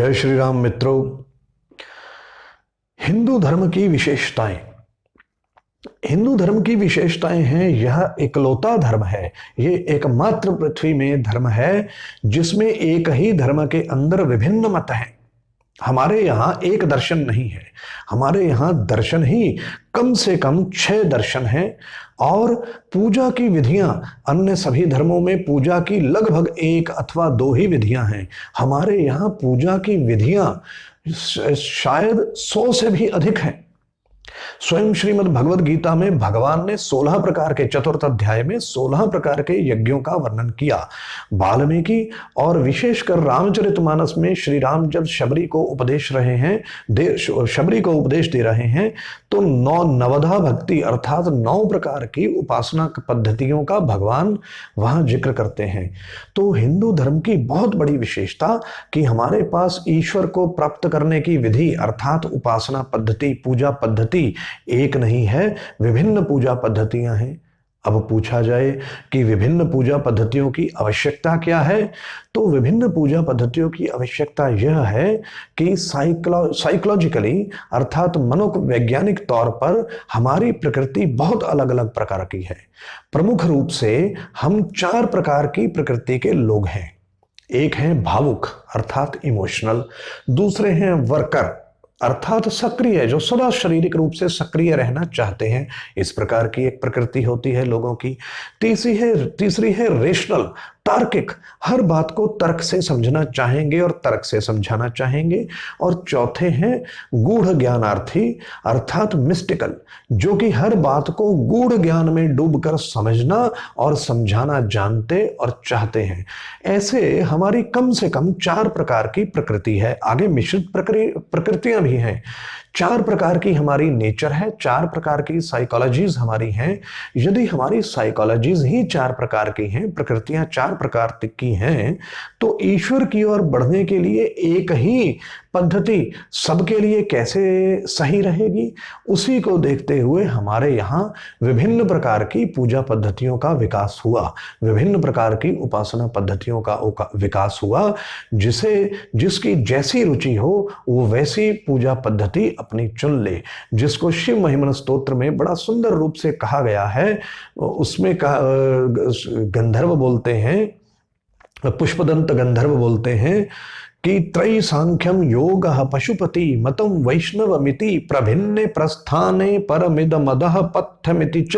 जय श्री राम मित्रों। हिंदू धर्म की विशेषताएं। हिंदू धर्म की विशेषताएं हैं, यह इकलौता धर्म है, ये एकमात्र पृथ्वी में धर्म है जिसमें एक ही धर्म के अंदर विभिन्न मत हैं। हमारे यहाँ एक दर्शन नहीं है, हमारे यहाँ दर्शन ही कम से कम 6 दर्शन हैं। और पूजा की विधियां, अन्य सभी धर्मों में पूजा की लगभग 1 अथवा 2 ही विधियां हैं। हमारे यहाँ पूजा की विधियां शायद 100 से भी अधिक हैं। स्वयं श्रीमद् भगवद गीता में भगवान ने 16 प्रकार के, चतुर्थ अध्याय में 16 प्रकार के यज्ञों का वर्णन किया। वाल्मीकि और विशेषकर रामचरितमानस में श्री राम जब शबरी को उपदेश दे रहे हैं तो नवधा भक्ति अर्थात 9 प्रकार की उपासना पद्धतियों का भगवान वहां जिक्र करते हैं। तो हिंदू धर्म की बहुत बड़ी विशेषता कि हमारे पास ईश्वर को प्राप्त करने की विधि अर्थात उपासना पद्धति, पूजा पद्धति एक नहीं है, विभिन्न पूजा पद्धतियां हैं। अब पूछा जाए कि विभिन्न पूजा पद्धतियों की आवश्यकता क्या है, तो विभिन्न पूजा पद्धतियों की आवश्यकता यह है कि साइकोलॉजिकली अर्थात मनोवैज्ञानिक तौर पर हमारी प्रकृति बहुत अलग अलग प्रकार की है। प्रमुख रूप से हम 4 प्रकार की प्रकृति के लोग हैं। एक है भावुक अर्थात इमोशनल, दूसरे हैं वर्कर अर्थात सक्रिय, जो सदा शारीरिक रूप से सक्रिय रहना चाहते हैं, इस प्रकार की एक प्रकृति होती है लोगों की। तीसरी है रेशनल, तार्किक, हर बात को तर्क से समझना चाहेंगे और तर्क से समझाना चाहेंगे। और चौथे हैं गूढ़ ज्ञानार्थी अर्थात मिस्टिकल, जो कि हर बात को गूढ़ ज्ञान में डूबकर समझना और समझाना जानते और चाहते हैं। ऐसे हमारी कम से कम 4 प्रकार की प्रकृति है। आगे मिश्रित प्रकृतियां भी हैं। 4 प्रकार की हमारी नेचर है, 4 प्रकार की साइकोलॉजीज हमारी हैं। यदि हमारी साइकोलॉजीज ही 4 प्रकार की हैं, प्रकृतियां 4 प्रकार की हैं, तो ईश्वर की ओर बढ़ने के लिए एक ही पद्धति सबके लिए कैसे सही रहेगी? उसी को देखते हुए हमारे यहाँ विभिन्न प्रकार की पूजा पद्धतियों का विकास हुआ, विभिन्न प्रकार की उपासना पद्धतियों का विकास हुआ। जिसकी जैसी रुचि हो वो वैसी पूजा पद्धति अपनी चुन ले। जिसको शिव महिमन स्तोत्र में बड़ा सुंदर रूप से कहा गया है, उसमें गंधर्व बोलते हैं, पुष्पदंत गंधर्व बोलते हैं कि त्रयी सांख्यम योग पशुपति मतम वैष्णवमिति प्रभिन्ने प्रस्थाने परमिद मदः पथ्यमिति च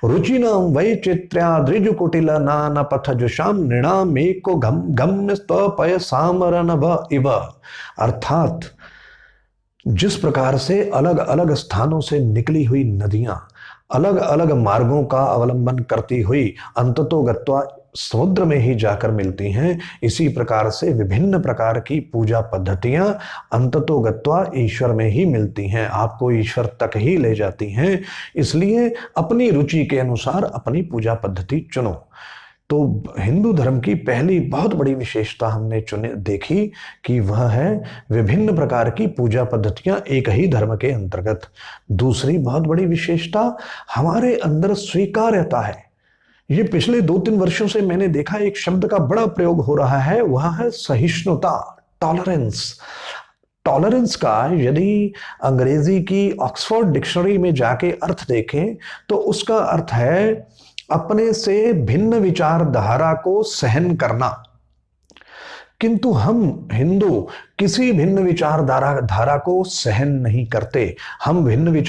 रुचिनाम वैचित्र्या द्रिजुकुटिल नाना पथजुषाम नृणाम एको गम्य स्तपय सामरनभ इव। अर्थात जिस प्रकार से अलग अलग स्थानों से निकली हुई नदियां अलग अलग मार्गों का अवलंबन करती हुई अंततोगत्वा समुद्र में ही जाकर मिलती हैं, इसी प्रकार से विभिन्न प्रकार की पूजा पद्धतियां अंततोगत्वा ईश्वर में ही मिलती हैं, आपको ईश्वर तक ही ले जाती हैं। इसलिए अपनी रुचि के अनुसार अपनी पूजा पद्धति चुनो। तो हिंदू धर्म की पहली बहुत बड़ी विशेषता हमने देखी कि वह है विभिन्न प्रकार की पूजा पद्धतियां एक ही धर्म के अंतर्गत। दूसरी बहुत बड़ी विशेषता हमारे अंदर स्वीकार्यता है। ये पिछले 2-3 वर्षों से मैंने देखा एक शब्द का बड़ा प्रयोग हो रहा है, वह है सहिष्णुता, टॉलरेंस। टॉलरेंस का यदि अंग्रेजी की ऑक्सफोर्ड डिक्शनरी में जाके अर्थ देखें तो उसका अर्थ है अपने से भिन्न विचारधारा को सहन करना। किंतु हम हिंदू किसी भिन्न विचारधारा को सहन नहीं करते। हम भिन्न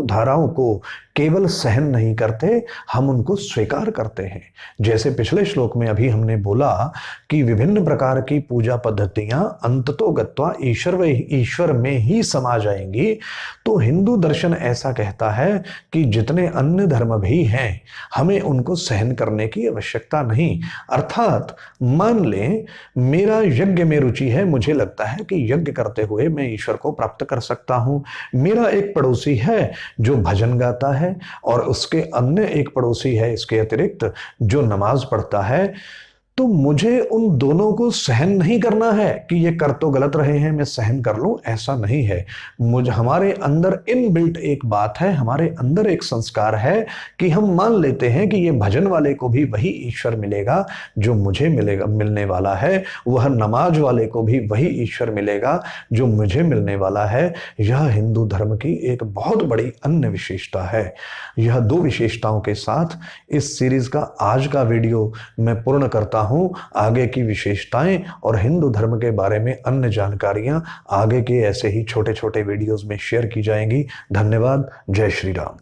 धाराओं को केवल सहन नहीं करते, हम उनको स्वीकार करते हैं। जैसे पिछले श्लोक में अभी हमने बोला कि विभिन्न प्रकार की पूजा पद्धतियां अंततोगत्वा ईश्वर में ही समा जाएंगी। तो हिंदू दर्शन ऐसा कहता है कि जितने अन्य धर्म भी हैं हमें उनको सहन करने की आवश्यकता नहीं। अर्थात मान लें मेरा यज्ञ में रुचि है, मुझे लगता है कि यज्ञ करते हुए मैं ईश्वर को प्राप्त कर सकता हूं। मेरा एक पड़ोसी है जो भजन गाता है और उसके अन्य एक पड़ोसी है इसके अतिरिक्त जो नमाज पढ़ता है, तो मुझे उन दोनों को सहन नहीं करना है कि ये कर तो गलत रहे हैं, मैं सहन कर लूं, ऐसा नहीं है। मुझे हमारे अंदर इनबिल्ट एक बात है, हमारे अंदर एक संस्कार है कि हम मान लेते हैं कि ये भजन वाले को भी वही ईश्वर मिलेगा जो मुझे मिलेगा, मिलने वाला है। वह नमाज वाले को भी वही ईश्वर मिलेगा जो मुझे मिलने वाला है। यह हिंदू धर्म की एक बहुत बड़ी अन्य विशेषता है। यह दो विशेषताओं के साथ इस सीरीज का आज का वीडियो मैं पूर्ण करता हूं। आगे की विशेषताएं और हिंदू धर्म के बारे में अन्य जानकारियां आगे के ऐसे ही छोटे छोटे वीडियोस में शेयर की जाएंगी। धन्यवाद। जय श्री राम।